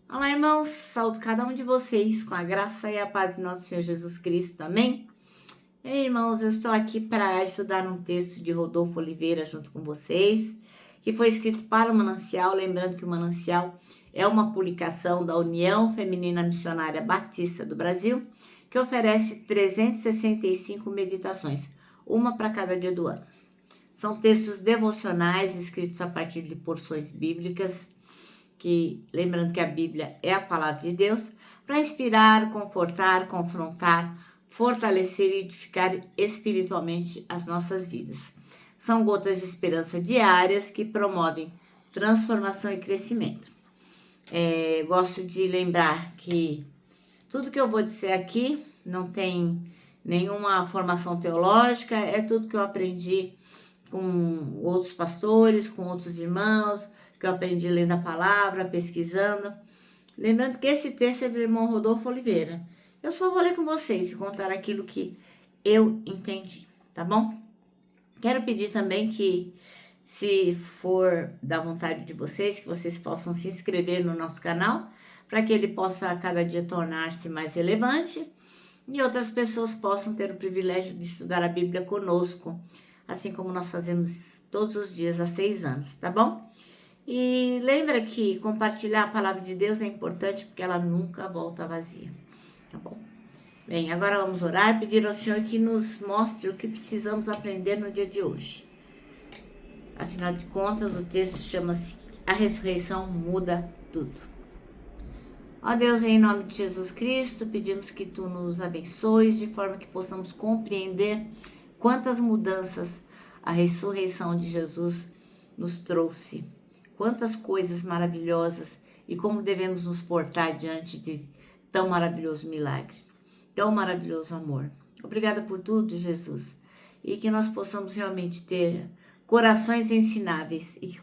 Olá, irmãos, saúdo cada um de vocês com a graça e a paz de nosso Senhor Jesus Cristo, amém? Irmãos, eu estou aqui para estudar um texto de Rodolfo Oliveira junto com vocês, que foi escrito para o Manancial, lembrando que o Manancial é uma publicação da União Feminina Missionária Batista do Brasil, que oferece 365 meditações, uma para cada dia do ano. São textos devocionais escritos a partir de porções bíblicas, lembrando que a Bíblia é a palavra de Deus, para inspirar, confortar, confrontar, fortalecer e edificar espiritualmente as nossas vidas. São gotas de esperança diárias que promovem transformação e crescimento. Gosto de lembrar que tudo que eu vou dizer aqui não tem nenhuma formação teológica, é tudo que eu aprendi com outros pastores, com outros irmãos, que eu aprendi lendo a palavra, pesquisando. Lembrando que esse texto é do irmão Rodolfo Oliveira. Eu só vou ler com vocês e contar aquilo que eu entendi, tá bom? Quero pedir também que, se for da vontade de vocês, que vocês possam se inscrever no nosso canal, para que ele possa a cada dia tornar-se mais relevante e outras pessoas possam ter o privilégio de estudar a Bíblia conosco, assim como nós fazemos todos os dias há 6 anos, tá bom? E lembra que compartilhar a palavra de Deus é importante porque ela nunca volta vazia, tá bom? Bem, agora vamos orar, pedir ao Senhor que nos mostre o que precisamos aprender no dia de hoje. Afinal de contas, o texto chama-se A Ressurreição Muda Tudo. Ó Deus, em nome de Jesus Cristo, pedimos que Tu nos abençoes de forma que possamos compreender quantas mudanças a ressurreição de Jesus nos trouxe. Quantas coisas maravilhosas e como devemos nos portar diante de tão maravilhoso milagre, tão maravilhoso amor. Obrigada por tudo, Jesus, e que nós possamos realmente ter corações ensináveis e que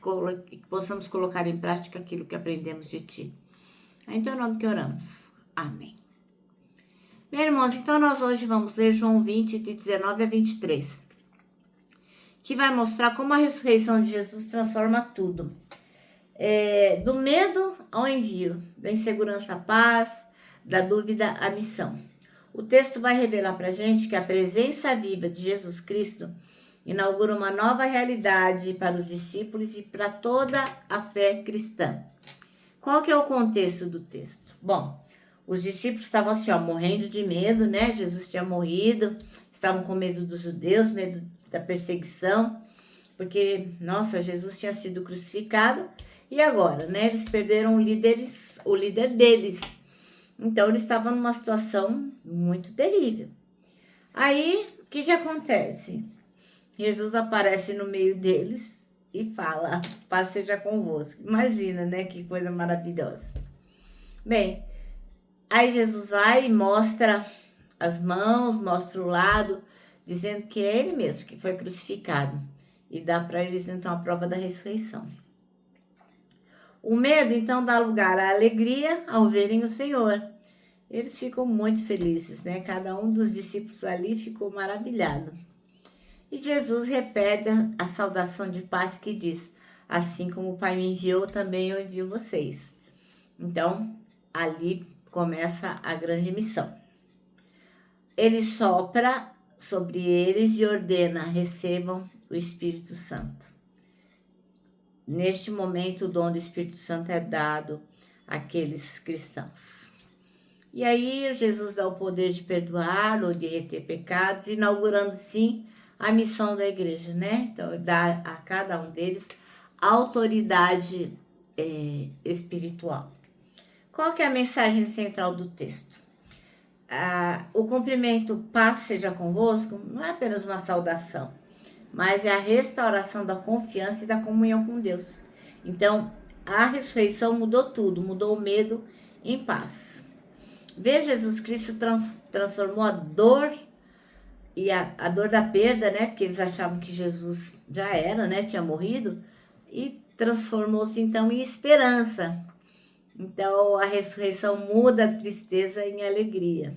possamos colocar em prática aquilo que aprendemos de Ti. É em Teu nome que oramos. Amém. Bem, irmãos, então nós hoje vamos ler João 20, de 19 a 23, que vai mostrar como a ressurreição de Jesus transforma tudo. Do medo ao envio, da insegurança à paz, da dúvida à missão. O texto vai revelar para a gente que a presença viva de Jesus Cristo inaugura uma nova realidade para os discípulos e para toda a fé cristã. Qual que é o contexto do texto? Bom, os discípulos estavam assim, morrendo de medo, né? Jesus tinha morrido, estavam com medo dos judeus, medo da perseguição, porque, nossa, Jesus tinha sido crucificado. E agora, né? Eles perderam o líder deles. Então, eles estavam numa situação muito terrível. Aí, o que acontece? Jesus aparece no meio deles e fala, paz seja convosco. Imagina, né? Que coisa maravilhosa. Bem, aí Jesus vai e mostra as mãos, mostra o lado, dizendo que é ele mesmo que foi crucificado. E dá para eles, então, a prova da ressurreição. O medo, então, dá lugar à alegria ao verem o Senhor. Eles ficam muito felizes, né? Cada um dos discípulos ali ficou maravilhado. E Jesus repete a saudação de paz que diz, assim como o Pai me enviou, também eu envio vocês. Então, ali começa a grande missão. Ele sopra sobre eles e ordena, recebam o Espírito Santo. Neste momento, o dom do Espírito Santo é dado àqueles cristãos. E aí, Jesus dá o poder de perdoar ou de reter pecados, inaugurando, sim, a missão da igreja, né? Então, dá a cada um deles autoridade espiritual. Qual que é a mensagem central do texto? O cumprimento paz seja convosco não é apenas uma saudação, mas é a restauração da confiança e da comunhão com Deus. Então, a ressurreição mudou tudo, mudou o medo em paz. Ver Jesus Cristo transformou a dor e a dor da perda, né? Porque eles achavam que Jesus já era, né? Tinha morrido, e transformou-se então em esperança. Então, a ressurreição muda a tristeza em alegria.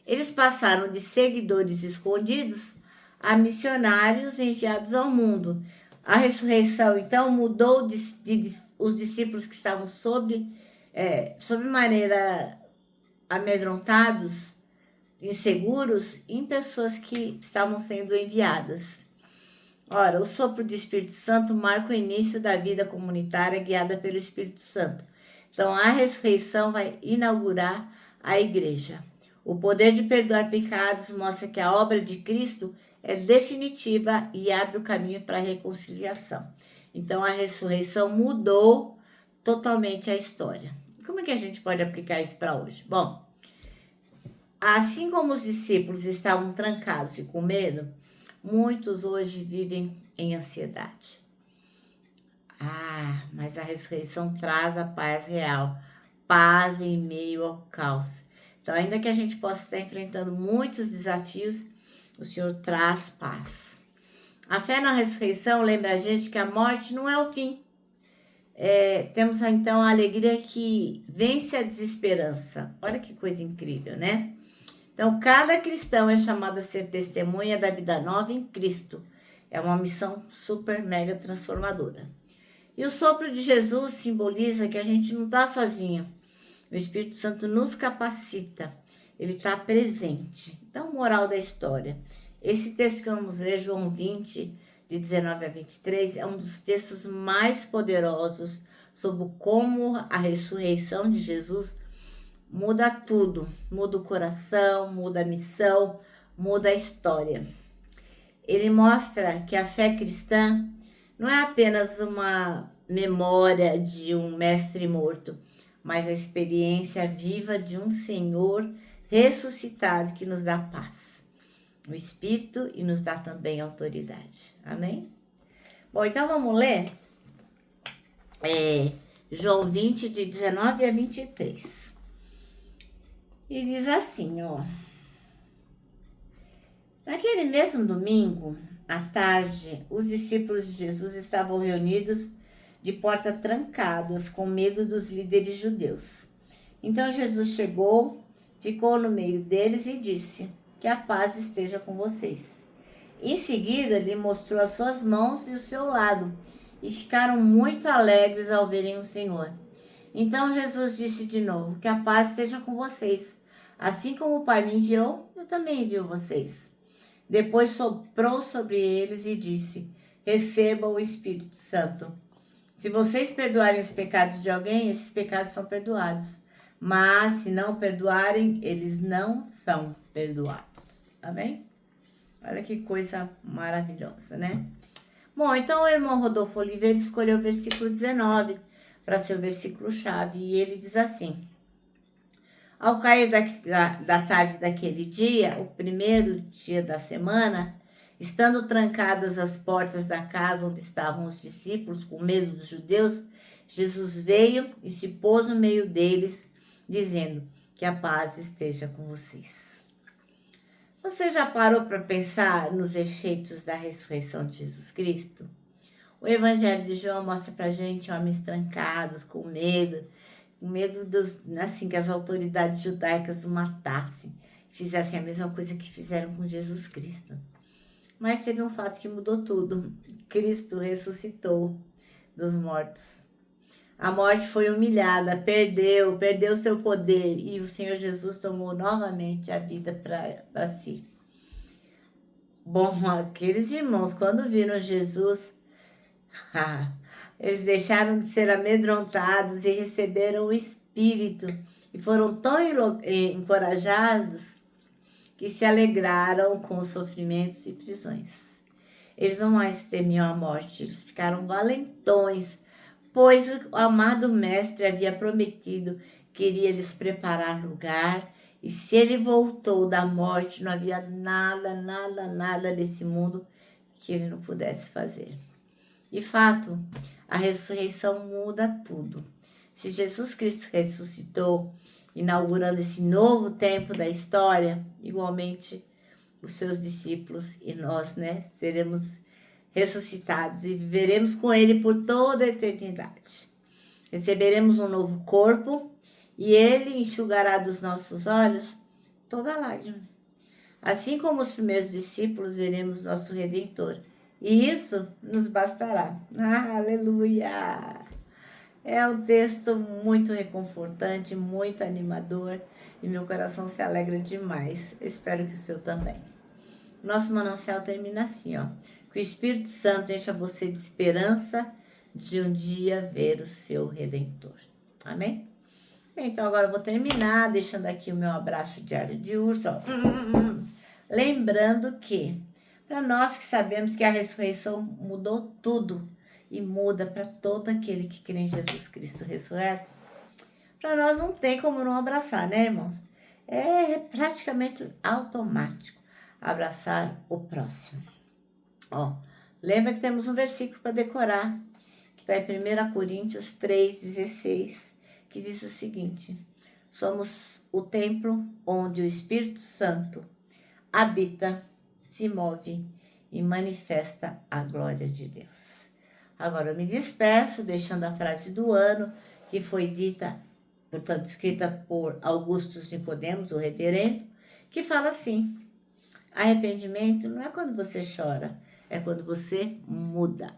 Eles passaram de seguidores escondidos a missionários enviados ao mundo. A ressurreição, então, mudou os discípulos que estavam sob sobremaneira amedrontados, inseguros em pessoas que estavam sendo enviadas. Ora, o sopro do Espírito Santo marca o início da vida comunitária guiada pelo Espírito Santo. Então, a ressurreição vai inaugurar a igreja. O poder de perdoar pecados mostra que a obra de Cristo é definitiva e abre o caminho para a reconciliação. Então, a ressurreição mudou totalmente a história. Como é que a gente pode aplicar isso para hoje? Bom, assim como os discípulos estavam trancados e com medo, muitos hoje vivem em ansiedade. Mas a ressurreição traz a paz real, paz em meio ao caos. Então, ainda que a gente possa estar enfrentando muitos desafios, o Senhor traz paz. A fé na ressurreição lembra a gente que a morte não é o fim. Temos então a alegria que vence a desesperança. Olha que coisa incrível, né? Então, cada cristão é chamado a ser testemunha da vida nova em Cristo. É uma missão super, mega transformadora. E o sopro de Jesus simboliza que a gente não está sozinho. O Espírito Santo nos capacita. Ele está presente. Então, moral da história. Esse texto que vamos ler, João 20, de 19 a 23, é um dos textos mais poderosos sobre como a ressurreição de Jesus muda tudo. Muda o coração, muda a missão, muda a história. Ele mostra que a fé cristã não é apenas uma memória de um mestre morto, mas a experiência viva de um Senhor ressuscitado que nos dá paz, o Espírito, e nos dá também autoridade. Amém? Bom, então vamos ler João 20, de 19 a 23. E diz assim, ó. Naquele mesmo domingo, à tarde, os discípulos de Jesus estavam reunidos de portas trancadas, com medo dos líderes judeus. Então Jesus chegou, ficou no meio deles e disse: que a paz esteja com vocês. Em seguida, lhe mostrou as suas mãos e o seu lado, e ficaram muito alegres ao verem o Senhor. Então Jesus disse de novo: que a paz esteja com vocês. Assim como o Pai me enviou, eu também envio vocês. Depois soprou sobre eles e disse: recebam o Espírito Santo. Se vocês perdoarem os pecados de alguém, esses pecados são perdoados. Mas se não perdoarem, eles não são perdoados. Amém? Olha que coisa maravilhosa, né? Bom, então o irmão Rodolfo Oliveira escolheu o versículo 19 para ser o versículo-chave. E ele diz assim: ao cair da tarde daquele dia, o primeiro dia da semana, estando trancadas as portas da casa onde estavam os discípulos, com medo dos judeus, Jesus veio e se pôs no meio deles, dizendo: que a paz esteja com vocês. Você já parou para pensar nos efeitos da ressurreição de Jesus Cristo? O Evangelho de João mostra para a gente homens trancados, com medo assim, que as autoridades judaicas o matassem, fizessem a mesma coisa que fizeram com Jesus Cristo. Mas teve um fato que mudou tudo. Cristo ressuscitou dos mortos. A morte foi humilhada, perdeu seu poder, e o Senhor Jesus tomou novamente a vida para si. Bom, aqueles irmãos, quando viram Jesus, eles deixaram de ser amedrontados e receberam o Espírito, e foram tão encorajados que se alegraram com os sofrimentos e prisões. Eles não mais temiam a morte, eles ficaram valentões, pois o amado Mestre havia prometido que iria lhes preparar lugar, e se ele voltou da morte, não havia nada nesse mundo que ele não pudesse fazer. De fato, a ressurreição muda tudo. Se Jesus Cristo ressuscitou, inaugurando esse novo tempo da história, igualmente os seus discípulos e nós, seremos ressuscitados e viveremos com ele por toda a eternidade. Receberemos um novo corpo e ele enxugará dos nossos olhos toda lágrima. Assim como os primeiros discípulos, veremos nosso Redentor. E isso nos bastará. Aleluia! É um texto muito reconfortante, muito animador e meu coração se alegra demais. Espero que o seu também. Nosso manancial termina assim, ó. Que o Espírito Santo encha você de esperança de um dia ver o seu Redentor. Amém? Então agora eu vou terminar deixando aqui o meu abraço diário de urso, ó. Lembrando que, para nós que sabemos que a ressurreição mudou tudo e muda para todo aquele que crê em Jesus Cristo ressurreto, para nós não tem como não abraçar, né, irmãos? É praticamente automático abraçar o próximo. Ó, lembra que temos um versículo para decorar, que está em 1 Coríntios 3,16, que diz o seguinte: somos o templo onde o Espírito Santo habita, se move e manifesta a glória de Deus. Agora eu me despeço deixando a frase do ano, que foi dita, portanto, escrita por Augusto Nicodemos, o reverendo, que fala assim: arrependimento não é quando você chora, é quando você muda.